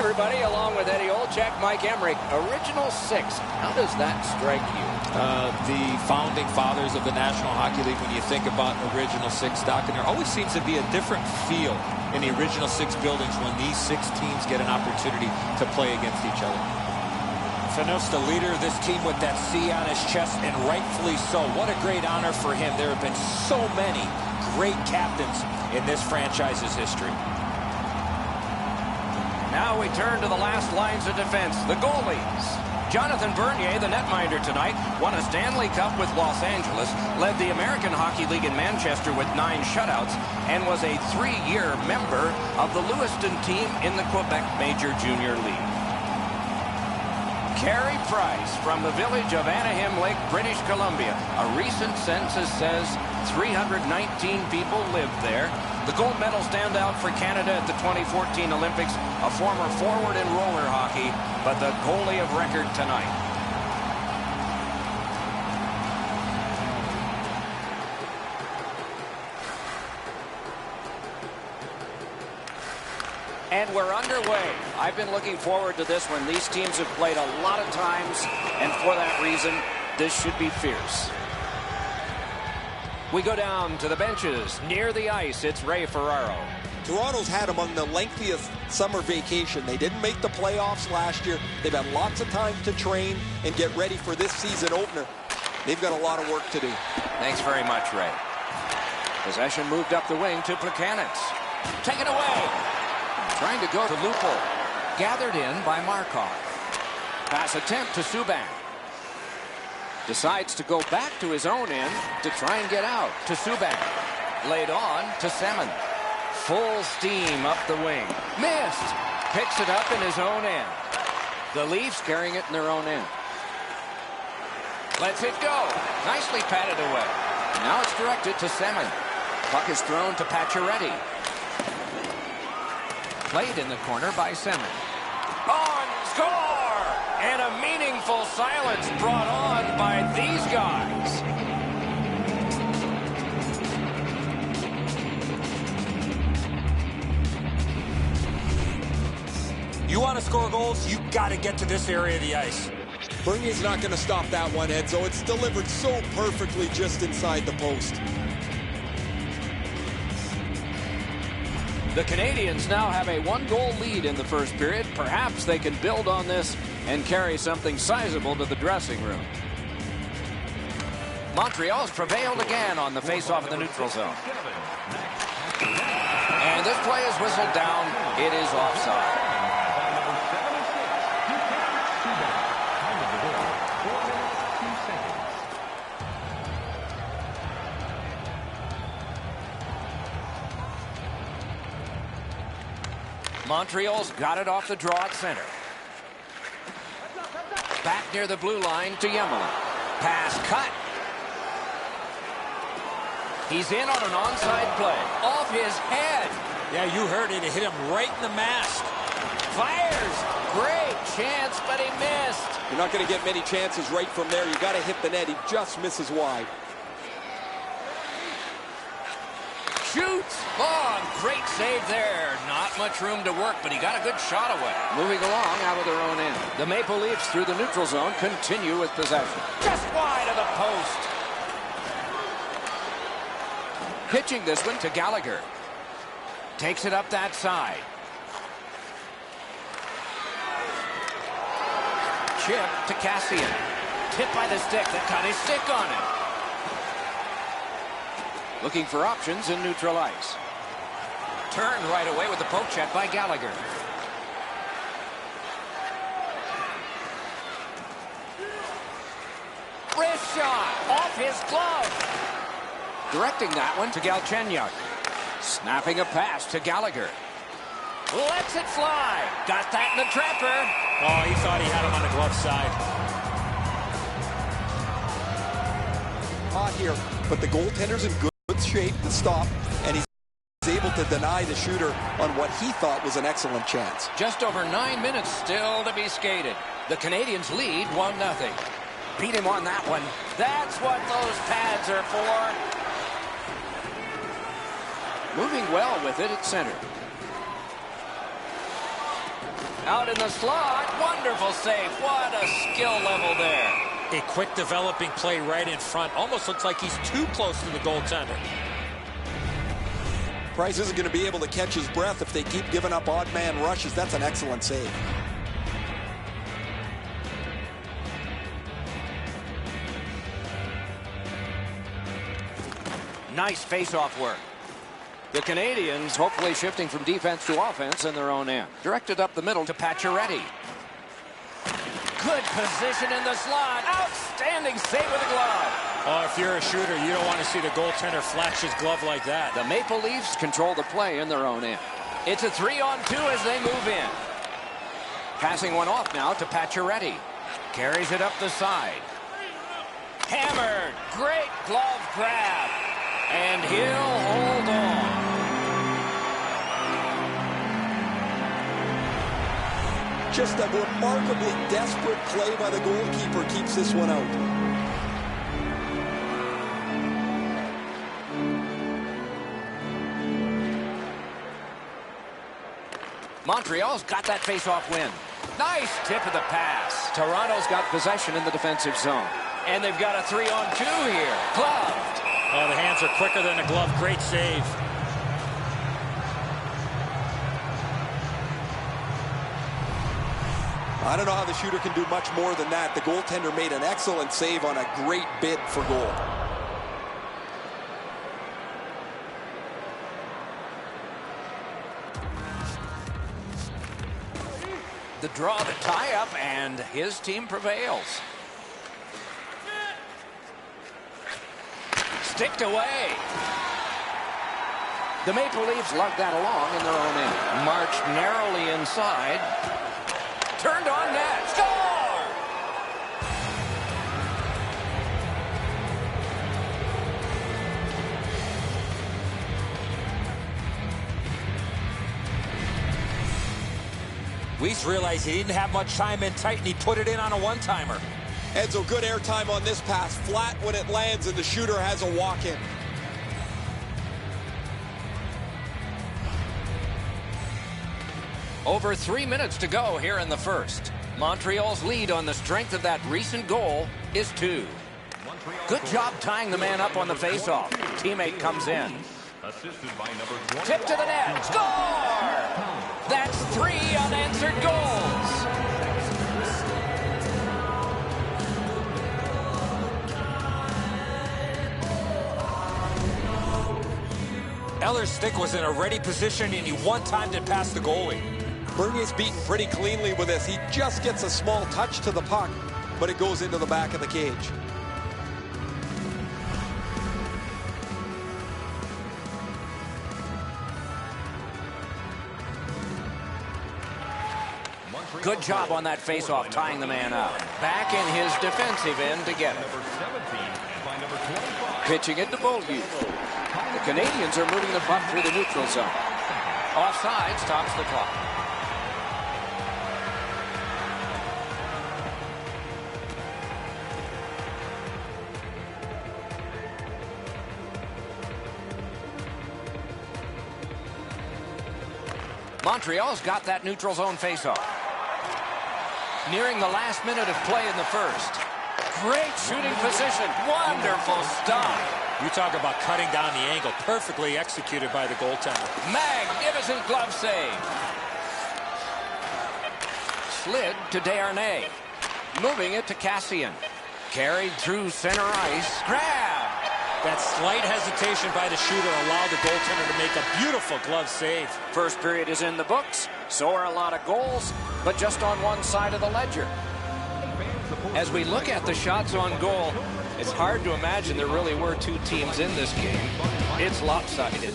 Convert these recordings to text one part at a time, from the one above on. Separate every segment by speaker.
Speaker 1: everybody, along with Eddie Olczyk, Mike Emmerich. Original six. How does that strike you?
Speaker 2: The founding fathers of the National Hockey League, when you think about original six, Doc, and there always seems to be a different feel in the original six buildings when these six teams get an opportunity to play against each other.
Speaker 3: Fanu's the leader of this team with that C on his chest, and rightfully so. What a great honor for him. There have been so many great captains in this franchise's history.
Speaker 1: Now we turn to the last lines of defense, the goalies. Jonathan Bernier, the netminder tonight, won a Stanley Cup with Los Angeles, led the American Hockey League in Manchester with 9 shutouts, and was a 3-year member of the Lewiston team in the Quebec Major Junior League. Carey Price from the village of Anaheim Lake, British Columbia. A recent census says 319 people lived there. The gold medal standout for Canada at the 2014 Olympics, a former forward in roller hockey, but the goalie of record tonight. And we're underway. I've been looking forward to this one. These teams have played a lot of times, and for that reason, this should be fierce. We go down to the benches. Near the ice, it's Ray Ferraro.
Speaker 4: Toronto's had among the lengthiest summer vacation. They didn't make the playoffs last year. They've had lots of time to train and get ready for this season opener. They've got a lot of work to do.
Speaker 1: Thanks very much, Ray. Possession moved up the wing to Plekanec. Taken away. Trying to go to loophole. Gathered in by Markov. Pass attempt to Subban. Decides to go back to his own end to try and get out to Subban. Laid on to Semin. Full steam up the wing. Missed. Picks it up in his own end. The Leafs carrying it in their own end. Lets it go. Nicely patted away. Now it's directed to Semin. Puck is thrown to Pacioretty. Played in the corner by Semin. On score! And a meaningful silence brought on by these guys.
Speaker 3: You want to score goals, you got to get to this area of the ice.
Speaker 4: Bernier's not going to stop that one, Edzo. It's delivered so perfectly just inside the post.
Speaker 1: The Canadians now have a 1-goal lead in the first period. Perhaps they can build on this and carry something sizable to the dressing room. Montreal's prevailed again on the faceoff in the neutral zone. And this play is whistled down. It is offside. Montreal's got it off the draw at center. Back near the blue line to Yemelin. Pass cut. He's in on an onside play. Off his head.
Speaker 3: Yeah, you heard it. It hit him right in the mask.
Speaker 1: Fires. Great chance, but he missed.
Speaker 4: You're not going to get many chances right from there. You got to hit the net. He just misses wide.
Speaker 1: Shoots. Oh, great save there. Not much room to work, but he got a good shot away. Moving along out of their own end. The Maple Leafs through the neutral zone continue with possession. Just wide of the post. Pitching this one to Gallagher. Takes it up that side. Chip to Cassian. Tip by the stick. That got his stick on it. Looking for options in neutral ice. Turned right away with the poke check by Gallagher. Wrist shot off his glove. Directing that one to Galchenyuk. Snapping a pass to Gallagher. Lets it fly. Got that in the trapper.
Speaker 3: Oh, he thought he had him on the glove side.
Speaker 4: Hot here, but the goaltender's in good shape to stop, and he's able to deny the shooter on what he thought was an excellent chance.
Speaker 1: Just over 9 minutes still to be skated. The Canadians lead 1-0. Beat him on that one. That's what those pads are for. Moving well with it at center. Out in the slot. Wonderful save. What a skill level there.
Speaker 3: A quick developing play right in front. Almost looks like he's too close to the goaltender.
Speaker 4: Price isn't going to be able to catch his breath if they keep giving up odd man rushes. That's an excellent save.
Speaker 1: Nice face-off work. The Canadians hopefully shifting from defense to offense in their own end. Directed up the middle to Pacioretty. Good position in the slot. Outstanding save with the glove.
Speaker 3: Oh, if you're a shooter, you don't want to see the goaltender flash his glove like that.
Speaker 1: The Maple Leafs control the play in their own end. It's a 3-on-2 as they move in. Passing one off now to Pacioretty. Carries it up the side. Hammered. Great glove grab. And he'll hold on.
Speaker 4: Just a remarkably desperate play by the goalkeeper keeps this one out.
Speaker 1: Montreal's got that face-off win. Nice tip of the pass. Toronto's got possession in the defensive zone. And they've got a 3-on-2 here. Gloved.
Speaker 3: Oh, the hands are quicker than the glove. Great save.
Speaker 4: I don't know how the shooter can do much more than that. The goaltender made an excellent save on a great bid for goal.
Speaker 1: The draw, the tie-up, and his team prevails. Sticked away. The Maple Leafs lug that along in their own end. Marched narrowly inside. Turned on net. Score!
Speaker 3: Weiss realized he didn't have much time in tight, and he put it in on a one-timer.
Speaker 4: Edzo, good airtime on this pass. Flat when it lands, and the shooter has a walk-in.
Speaker 1: Over 3 minutes to go here in the first. Montreal's lead on the strength of that recent goal is 2. Good job tying the man up on the faceoff. Teammate comes in. Tip to the net. Score! That's 3 unanswered goals.
Speaker 3: Eller's stick was in a ready position, and he one-timed it past the goalie.
Speaker 4: Bernier's beaten pretty cleanly with this. He just gets a small touch to the puck, but it goes into the back of the cage.
Speaker 1: Good job on that faceoff, tying the man up. Back in his defensive end to get it. Pitching it to Beaulieu. The Canadians are moving the puck through the neutral zone. Offside stops the clock. Montreal's got that neutral zone faceoff. Nearing the last minute of play in the first. Great shooting position. Wonderful stop.
Speaker 3: You talk about cutting down the angle. Perfectly executed by the goaltender.
Speaker 1: Magnificent glove save. Slid to Desharnais. Moving it to Cassian. Carried through center ice. Grab.
Speaker 3: That slight hesitation by the shooter allowed the goaltender to make a beautiful glove save.
Speaker 1: First period is in the books. So are a lot of goals, but just on one side of the ledger. As we look at the shots on goal, it's hard to imagine there really were 2 teams in this game. It's lopsided.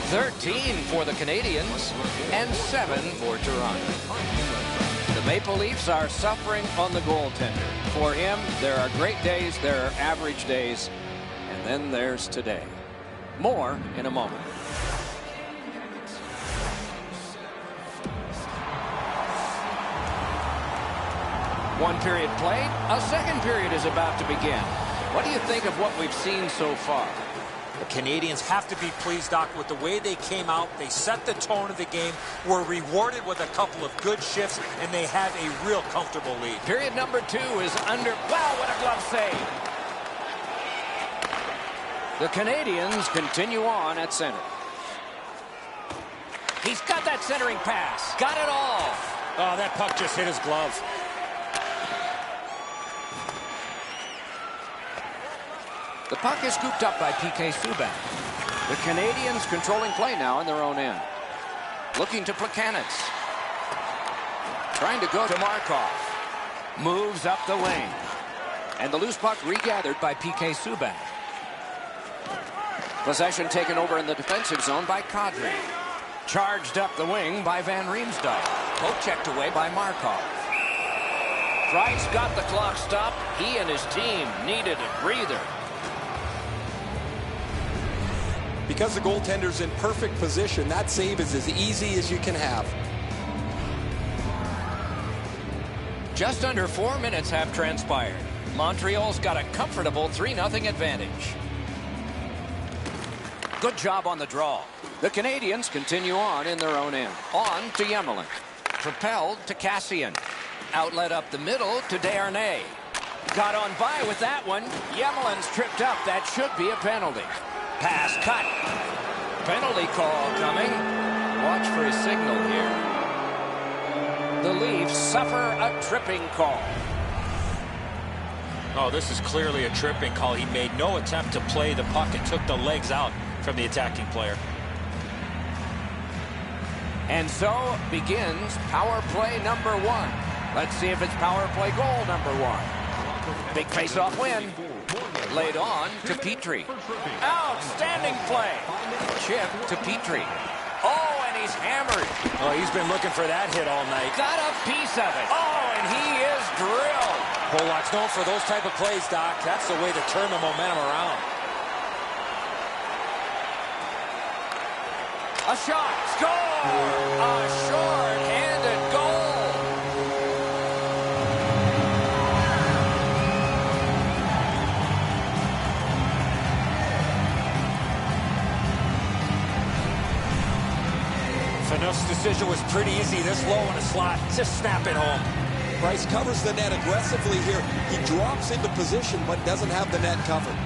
Speaker 1: 13 for the Canadians and 7 for Toronto. The Maple Leafs are suffering on the goaltender. For him, there are great days, there are average days, and then there's today. More in a moment. One period played, a second period is about to begin. What do you think of what we've seen so far?
Speaker 3: The Canadians have to be pleased, Doc, with the way they came out. They set the tone of the game, were rewarded with a couple of good shifts, and they have a real comfortable lead.
Speaker 1: Period number 2 is under. Wow, what a glove save. The Canadians continue on at center. He's got that centering pass. Got it all.
Speaker 3: Oh, that puck just hit his glove.
Speaker 1: The puck is scooped up by PK Subban. The Canadians controlling play now in their own end. Looking to Plekanec. Trying to go to Markov. Moves up the wing. And the loose puck regathered by PK Subban. Possession taken over in the defensive zone by Kadri. Charged up the wing by Van Riemsdyk. Poke checked away by Markov. Price got the clock stopped. He and his team needed a breather.
Speaker 4: Because the goaltender's in perfect position, that save is as easy as you can have.
Speaker 1: Just under 4 minutes have transpired. Montreal's got a comfortable 3-0 advantage. Good job on the draw. The Canadians continue on in their own end. On to Yemelin. Propelled to Cassian. Outlet up the middle to Desharnais. Got on by with that one. Yemelin's tripped up. That should be a penalty. Pass cut. Penalty call coming. Watch for a signal here. The Leafs suffer a tripping call.
Speaker 3: Oh, this is clearly a tripping call. He made no attempt to play the puck and took the legs out from the attacking player.
Speaker 1: And so begins power play number 1. Let's see if it's power play goal number 1. Big face-off win. Laid on to Petrie. Outstanding play. Chip to Petrie. Oh, and he's hammered.
Speaker 3: Oh, he's been looking for that hit all night.
Speaker 1: Got a piece of it. Oh, and he is drilled.
Speaker 3: Pollock's known for those type of plays, Doc. That's the way to turn the momentum around.
Speaker 1: A shot. Score! A short-handed goal.
Speaker 3: Phaneuf's decision was pretty easy. This low in a slot. Just snap it home.
Speaker 4: Price covers the net aggressively here. He drops into position but doesn't have the net covered.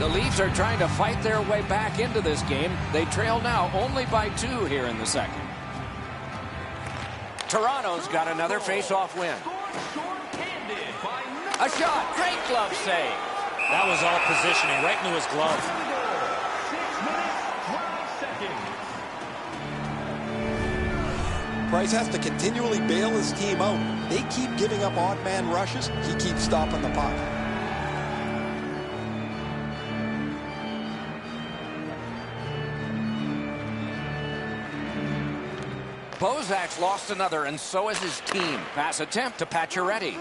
Speaker 1: The Leafs are trying to fight their way back into this game. They trail now only by 2 here in the second. Toronto's got another face-off win. A shot. Great glove save.
Speaker 3: That was all positioning right into his glove.
Speaker 4: Price has to continually bail his team out. They keep giving up odd man rushes. He keeps stopping the puck.
Speaker 1: Bozak's lost another, and so has his team. Pass attempt to Pacioretty.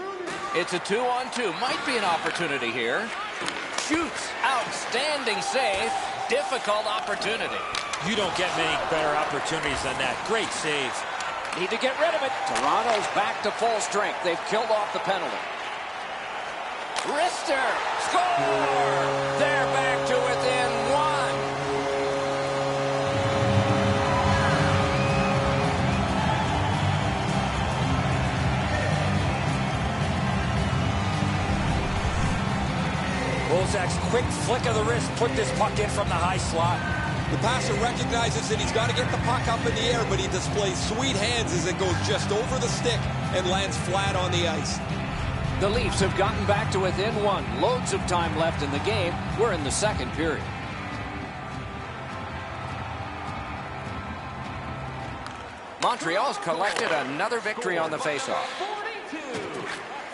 Speaker 1: It's a 2-on-2. Might be an opportunity here. Shoots. Outstanding save. Difficult opportunity.
Speaker 3: You don't get many better opportunities than that. Great save.
Speaker 1: Need to get rid of it. Toronto's back to full strength. They've killed off the penalty. Rister. Score! They're back to within 1.
Speaker 3: Bozak's quick flick of the wrist put this puck in from the high slot.
Speaker 4: The passer recognizes that he's got to get the puck up in the air, but he displays sweet hands as it goes just over the stick and lands flat on the ice.
Speaker 1: The Leafs have gotten back to within 1. Loads of time left in the game. We're in the second period. Montreal's collected another victory on the faceoff.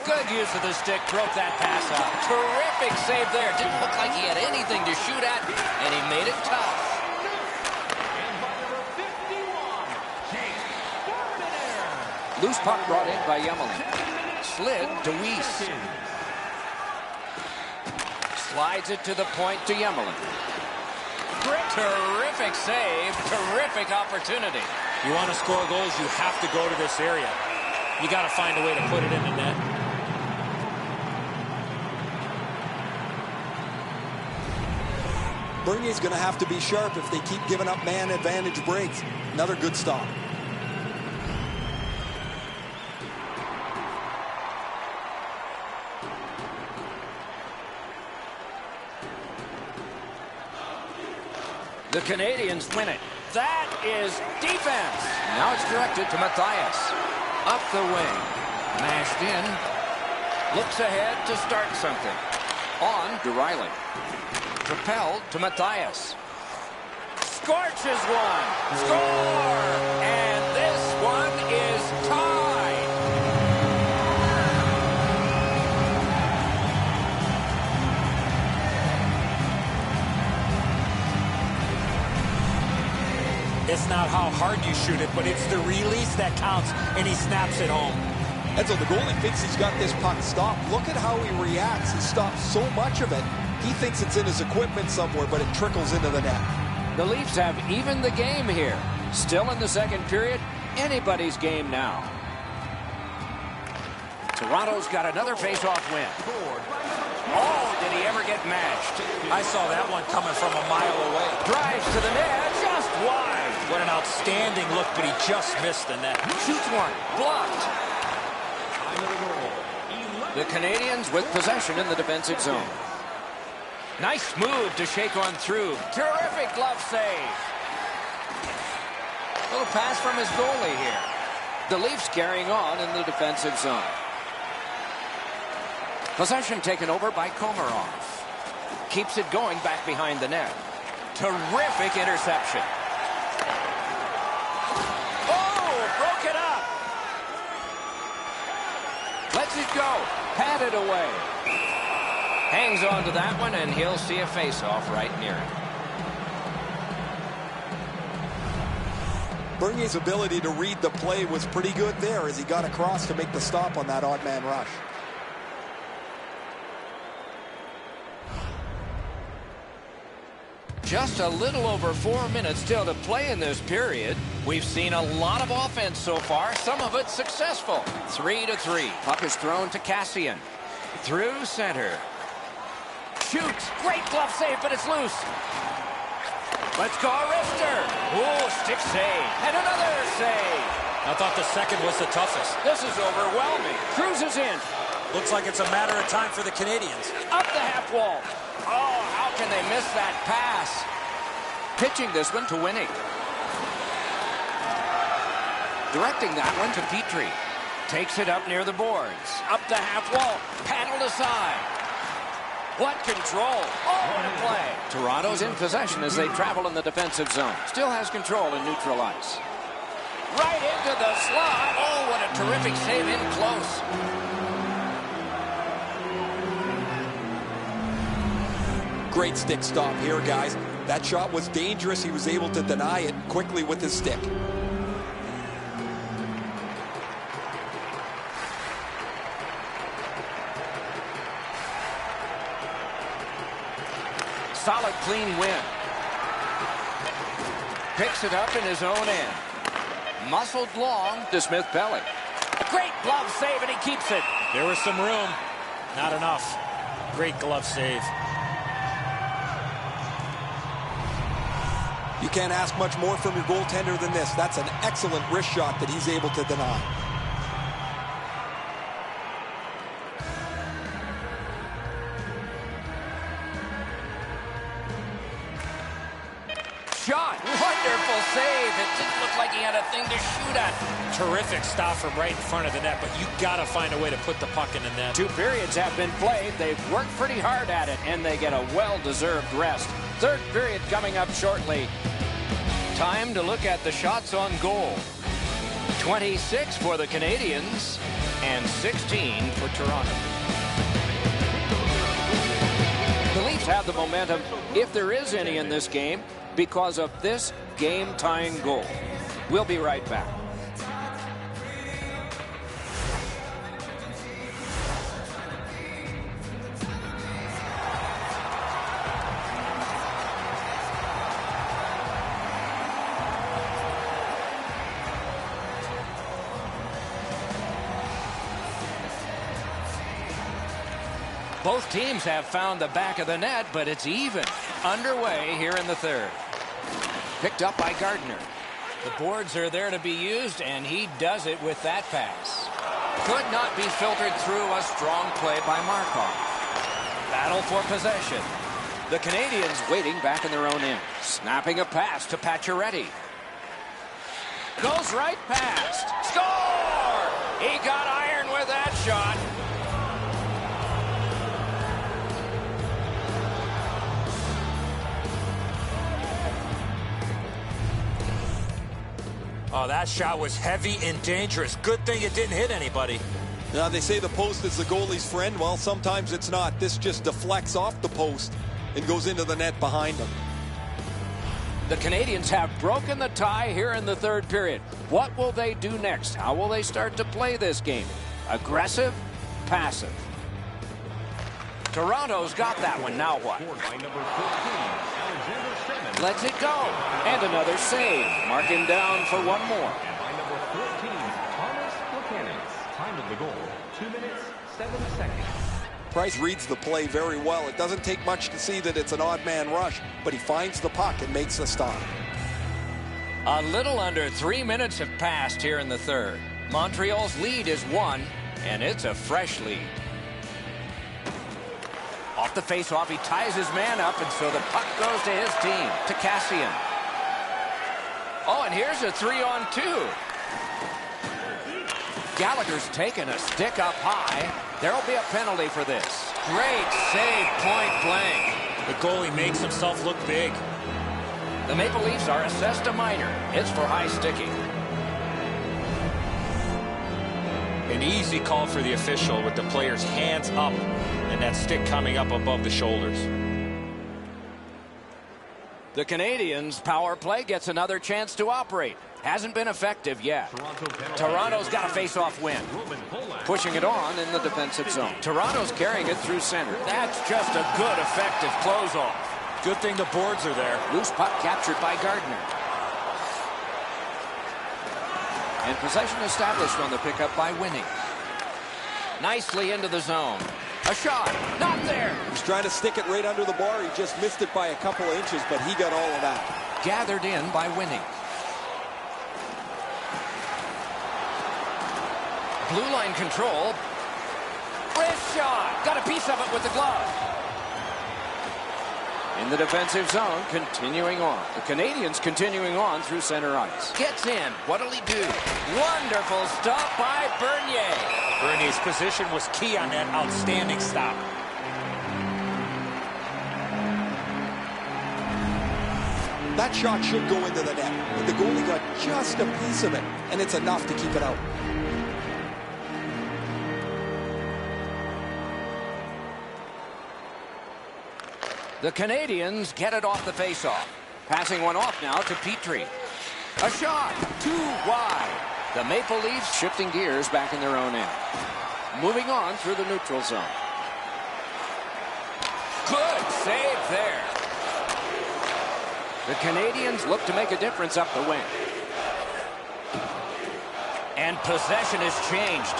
Speaker 1: Good use of the stick, broke that pass up. Terrific save there. Didn't look like he had anything to shoot at, and he made it tough. Loose puck brought in by Yemelin. Slid to Weiss. Slides it to the point to Yemelin. Terrific save, terrific opportunity.
Speaker 3: You want to score goals, you have to go to this area. You got to find a way to put it in the net.
Speaker 4: Bernier's going to have to be sharp if they keep giving up man advantage breaks. Another good stop.
Speaker 1: The Canadiens win it. That is defense. Now it's directed to Matthias. Up the wing. Mashed in. Looks ahead to start something. On to Riley. Propelled to Matthias. Scorches one. Score! And this one is tied.
Speaker 3: It's not how hard you shoot it, but it's the release that counts, and he snaps it home.
Speaker 4: And so the goalie thinks he's got this puck stopped. Look at how he reacts. He stops so much of it. He thinks it's in his equipment somewhere, but it trickles into the net.
Speaker 1: The Leafs have evened the game here. Still in the second period. Anybody's game now. Toronto's got another face-off win. Oh, did he ever get matched?
Speaker 3: I saw that one coming from a mile away.
Speaker 1: Drives to the net, just wide.
Speaker 3: What an outstanding look, but he just missed the net.
Speaker 1: Shoots one, blocked. The Canadiens with possession in the defensive zone. Nice move to shake on through. Terrific glove save. Little pass from his goalie here. The Leafs carrying on in the defensive zone. Possession taken over by Komarov. Keeps it going back behind the net. Terrific interception. Oh, broke it up. Lets it go. Patted away. Hangs on to that one, and he'll see a face-off right near him.
Speaker 4: Bernier's ability to read the play was pretty good there as he got across to make the stop on that odd man rush.
Speaker 1: Just a little over 4 minutes still to play in this period. We've seen a lot of offense so far, some of it successful. 3-3. Puck is thrown to Cassian. Through center. Shoots. Great glove save, but it's loose. Let's go, Rister. Oh, stick save. And another save.
Speaker 3: I thought the second was the toughest.
Speaker 1: This is overwhelming. Cruises in.
Speaker 3: Looks like it's a matter of time for the Canadiens.
Speaker 1: Up the half wall. Oh, how can they miss that pass? Pitching this one to Winnie. Directing that one to Petrie. Takes it up near the boards. Up the half wall. Paddled aside. What control. Oh, what a play. Toronto's in possession as they travel in the defensive zone. Still has control in neutral ice. Right into the slot. Oh, what a terrific save in close.
Speaker 4: Great stick stop here, guys. That shot was dangerous. He was able to deny it quickly with his stick.
Speaker 1: Solid, clean win. Picks it up in his own end. Muscled long to Smith-Pelly. Great glove save, and he keeps it.
Speaker 3: There was some room. Not enough. Great glove save.
Speaker 4: You can't ask much more from your goaltender than this. That's an excellent wrist shot that he's able to deny.
Speaker 1: Shot. Wonderful save. It didn't look like he had a thing to shoot at.
Speaker 3: Terrific stop from right in front of the net, but you got to find a way to put the puck in the net.
Speaker 1: 2 periods have been played. They've worked pretty hard at it, and they get a well-deserved rest. Third period coming up shortly. Time to look at the shots on goal. 26 for the Canadiens and 16 for Toronto. The Leafs have the momentum, if there is any in this game, because of this game-tying goal. We'll be right back. Both teams have found the back of the net, but it's even. Underway here in the third. Picked up by Gardner. The boards are there to be used, and he does it with that pass. Could not be filtered through a strong play by Markov. Battle for possession. The Canadians waiting back in their own end. Snapping a pass to Pacioretty. Goes right past. Score! He got iron with that shot.
Speaker 3: Oh, that shot was heavy and dangerous. Good thing it didn't hit anybody.
Speaker 4: Now, they say the post is the goalie's friend. Well, sometimes it's not. This just deflects off the post and goes into the net behind them.
Speaker 1: The Canadians have broken the tie here in the third period. What will they do next? How will they start to play this game? Aggressive? Passive? Toronto's got that one. Now what? Lets it go. And another save. Mark him down for one more.
Speaker 5: And by number 14, Thomas Buchanan. Time of the goal, 2 minutes, 7 seconds.
Speaker 4: Price reads the play very well. It doesn't take much to see that it's an odd man rush, but he finds the puck and makes the stop.
Speaker 1: A little under 3 minutes have passed here in the third. Montreal's lead is 1, and it's a fresh lead. Off the face-off, he ties his man up, and so the puck goes to his team, to Cassian. Oh, and here's a 3-on-2. Gallagher's taken a stick up high. There'll be a penalty for this. Great save, point blank.
Speaker 3: The goalie makes himself look big.
Speaker 1: The Maple Leafs are assessed a minor. It's for high sticking.
Speaker 3: An easy call for the official with the player's hands up and that stick coming up above the shoulders.
Speaker 1: The Canadiens' power play gets another chance to operate. Hasn't been effective yet. Toronto's got a face-off win. Pushing it on in the defensive zone. Toronto's carrying it through center. That's just a good, effective close-off.
Speaker 3: Good thing the boards are there.
Speaker 1: Loose puck captured by Gardner. And possession established on the pickup by Winning. Nicely into the zone. A shot. Not there.
Speaker 4: He's trying to stick it right under the bar. He just missed it by a couple of inches, but he got all of that.
Speaker 1: Gathered in by Winning. Blue line control. Wrist shot. Got a piece of it with the glove. In the defensive zone, continuing on. The Canadians continuing on through center ice. Gets in. What'll he do? Wonderful stop by Bernier.
Speaker 3: Bernier's position was key on that outstanding stop.
Speaker 4: That shot should go into the net, but the goalie got just a piece of it, and it's enough to keep it out.
Speaker 1: The Canadians get it off the faceoff. Passing one off now to Petrie. A shot. Too wide. The Maple Leafs shifting gears back in their own end. Moving on through the neutral zone. Good save there. The Canadians look to make a difference up the wing. And possession has changed.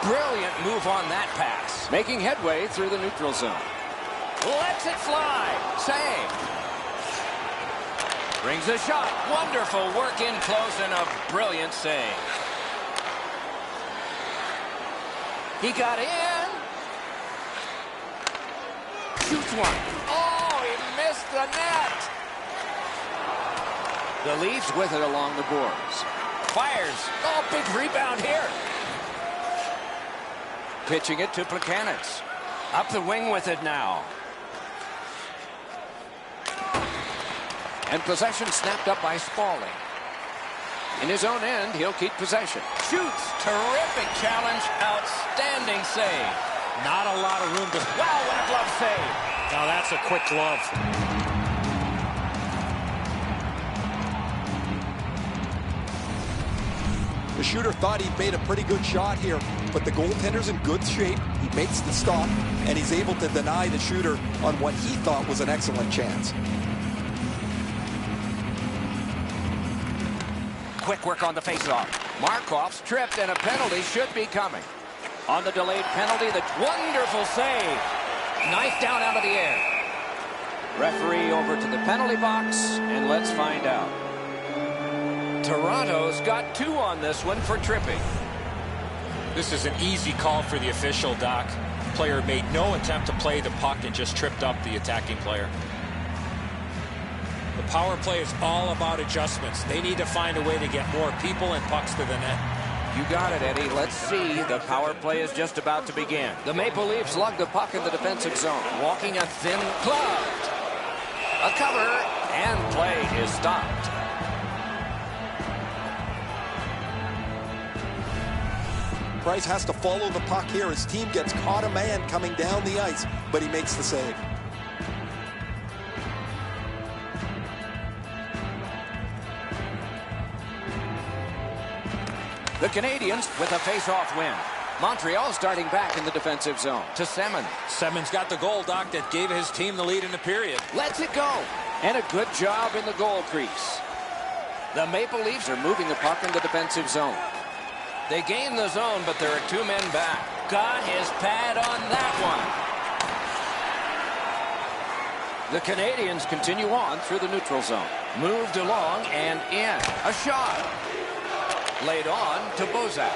Speaker 1: Brilliant move on that pass. Making headway through the neutral zone. Lets it fly. Save. Brings a shot. Wonderful work in close and a brilliant save. He got in. Shoots one. Oh, he missed the net. The Leafs with it along the boards. Fires. Oh, big rebound here. Pitching it to Plekanec. Up the wing with it now. And possession snapped up by Spaulding. In his own end, he'll keep possession. Shoots. Terrific challenge. Outstanding save.
Speaker 3: Not a lot of room to...
Speaker 1: Wow, what a glove save.
Speaker 3: Now that's a quick glove.
Speaker 4: The shooter thought he'd made a pretty good shot here, but the goaltender's in good shape. He makes the stop, and he's able to deny the shooter on what he thought was an excellent chance.
Speaker 1: Quick work on the faceoff. Markov's tripped, and a penalty should be coming. On the delayed penalty, the wonderful save. Knife down out of the air. Referee over to the penalty box, and let's find out. Toronto's got 2 on this one for tripping.
Speaker 3: This is an easy call for the official, Doc. The player made no attempt to play the puck and just tripped up the attacking player. The power play is all about adjustments. They need to find a way to get more people and pucks to the net.
Speaker 1: You got it, Eddie. Let's see. The power play is just about to begin. The Maple Leafs lug the puck in the defensive zone. Walking a thin glove. A cover, and play is stopped.
Speaker 4: Price has to follow the puck here. His team gets caught a man coming down the ice, but he makes the save.
Speaker 1: The Canadiens with a face-off win. Montreal starting back in the defensive zone to Semin.
Speaker 3: Semin's got the goal, Doc, that gave his team the lead in the period.
Speaker 1: Lets it go. And a good job in the goal crease. The Maple Leafs are moving the puck in the defensive zone. They gain the zone, but there are 2 men back. Got his pad on that one. The Canadiens continue on through the neutral zone. Moved along and in. A shot. Laid on to Bozak.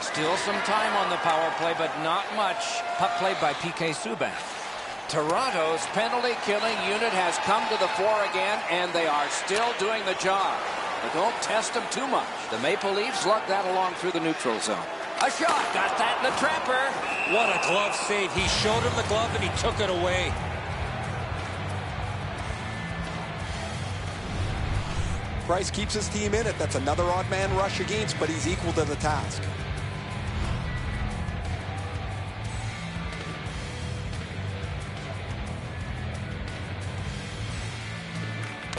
Speaker 1: Still some time on the power play, but not much. Puck played by P.K. Subban. Toronto's penalty-killing unit has come to the fore again, and they are still doing the job. But don't test them too much. The Maple Leafs lug that along through the neutral zone. A shot. Got that in the trapper.
Speaker 3: What a glove save. He showed him the glove, and he took it away.
Speaker 4: Price keeps his team in it. That's another odd man rush against, but he's equal to the task.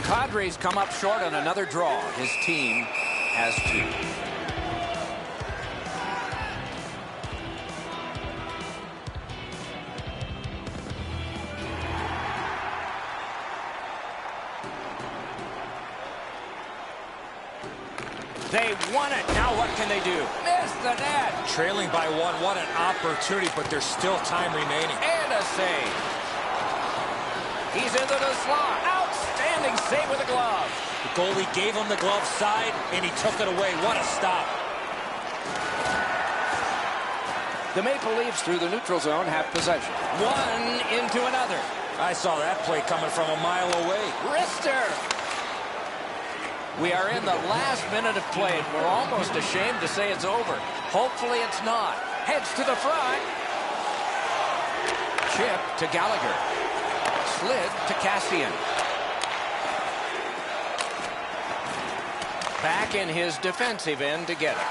Speaker 1: Kadri's come up short on another draw. His team has 2. They won it. Now what can they do? Miss the net.
Speaker 3: Trailing by 1. What an opportunity, but there's still time remaining.
Speaker 1: And a save. He's into the slot. Outstanding save with a glove.
Speaker 3: The goalie gave him the glove side, and he took it away. What a stop.
Speaker 1: The Maple Leafs through the neutral zone have possession. One into another.
Speaker 3: I saw that play coming from a mile away.
Speaker 1: Wrister. We are in the last minute of play, and we're almost ashamed to say it's over. Hopefully it's not. Heads to the front. Chip to Gallagher. Slid to Cassian. Back in his defensive end to get it.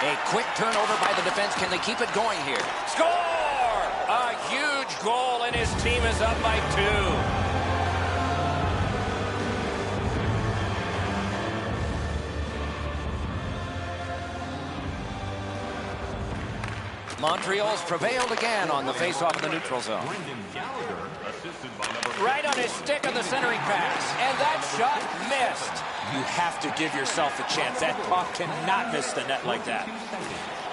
Speaker 1: A quick turnover by the defense. Can they keep it going here? Score! A huge goal, and his team is up by 2. Montreal's prevailed again on the face-off of the neutral zone. Right on his stick on the centering pass. And that shot missed.
Speaker 3: You have to give yourself a chance. That puck cannot miss the net like that.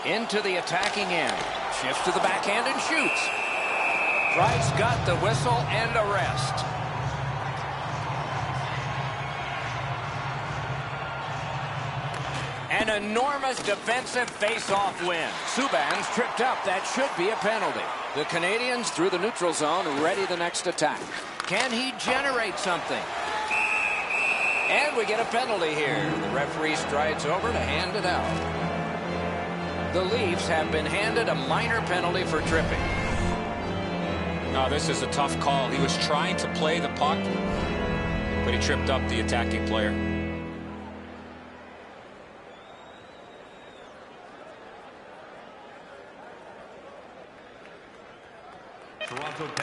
Speaker 1: Into the attacking end. Shifts to the backhand and shoots. Price got the whistle and a rest. An enormous defensive face-off win. Subban's tripped up. That should be a penalty. The Canadiens through the neutral zone, ready the next attack. Can he generate something? And we get a penalty here. The referee strides over to hand it out. The Leafs have been handed a minor penalty for tripping.
Speaker 3: No, this is a tough call. He was trying to play the puck, but he tripped up the attacking player.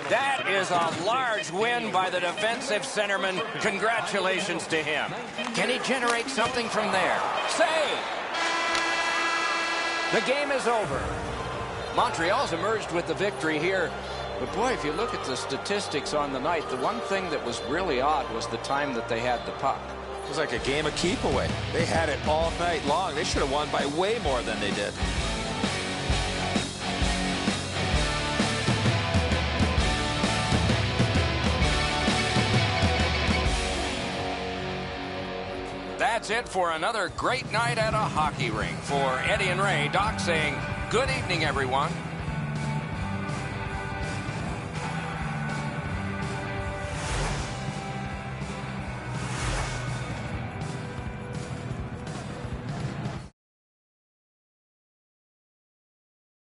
Speaker 1: That is a large win by the defensive centerman. Congratulations to him. Can he generate something from there? Save! The game is over. Montreal's emerged with the victory here. But boy, if you look at the statistics on the night, the one thing that was really odd was the time that they had the puck.
Speaker 3: It was like a game of keep away. They had it all night long. They should have won by way more than they did.
Speaker 1: that's it for another great night at a hockey rink. For Eddie and Ray, Doc saying good evening, everyone.